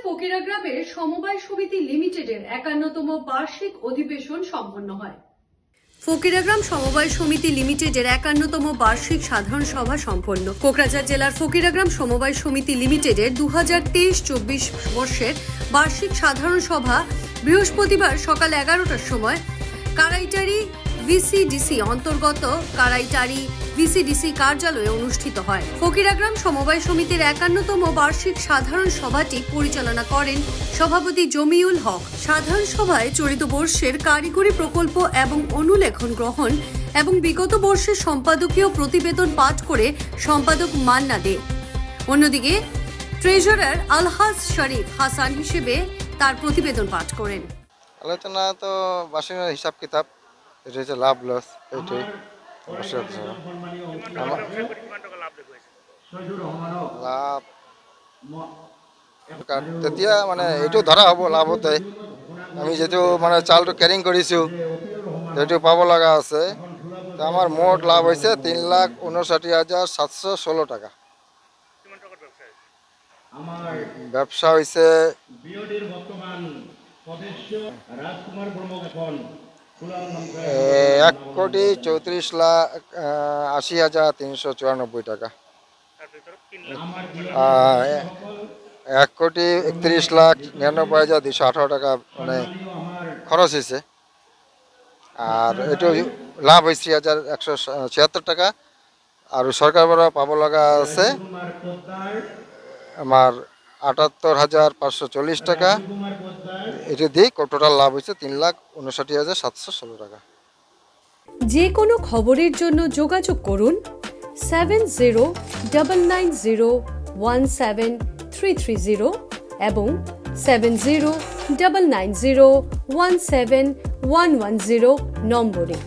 ফকিরা গ্রামের সমবায় সমিতি লিমিটেডের 51তম বার্ষিক অধিবেশন সম্পন্ন হয়। ফকিরাগ্রাম সমবায় সমিতি লিমিটেডের 51তম বার্ষিক সাধারণ সভা সম্পন্ন। কোকরাঝাড় জেলার ফকিরাগ্রাম সমবায় সমিতি লিমিটেডের 2023-24 বর্ষের বার্ষিক সাধারণ সভা বৃহস্পতিবার সকাল 11টার সময় কারাইটারি ভিসিডিসি অন্তর্গত কারাইটারি ভিসিডিসি কার্যালয়ে অনুষ্ঠিত হয়। ফকিরাগ্রাম সমবায় সমিতির 51তম বার্ষিক সাধারণ সভাটি পরিচালনা করেন সভাপতি জমিউল হক। সাধারণ সভায় চলিত বর্ষের কারিগরি প্রকল্প এবং অনুলেখন গ্রহণ এবং বিগত বর্ষের সম্পাদকীয় প্রতিবেদন পাঠ করে সম্পাদক মান্না দে। অন্যদিকে ট্রেজারার আলহাজ শরীফ হাসান হিসেবে তার প্রতিবেদন পাঠ করেন। আলোচনা তো বার্ষিক হিসাব কিতাব, এটা হচ্ছে লাভ লস, এইটাই লাভ তেতিয়া মানে এইটো ধৰা হ'ব লাভ হতে আমি যেটো মানে চাউলটো কেৰিং কৰিছোঁ সেইটো পাব লগা আছে। তো আমাৰ মোট লাভ হৈছে 3,59,716 টাকা। ব্যবসা হৈছে 1,34,80,394 টাকা। 1,31,99,218 টাকা মানে খরচ হয়েছে। আর এইটো লাভ হয়েছে 3,176 টাকা। আর সরকার পৰা পাব লগা আছে আমার 78,540 টাকা। এটা দিয়ে টোটাল লাভ হয়েছে 3,59,716 টাকা। যে কোনো খবরের জন্য যোগাযোগ করুন 7099017330 এবং 7099017110 নম্বরে।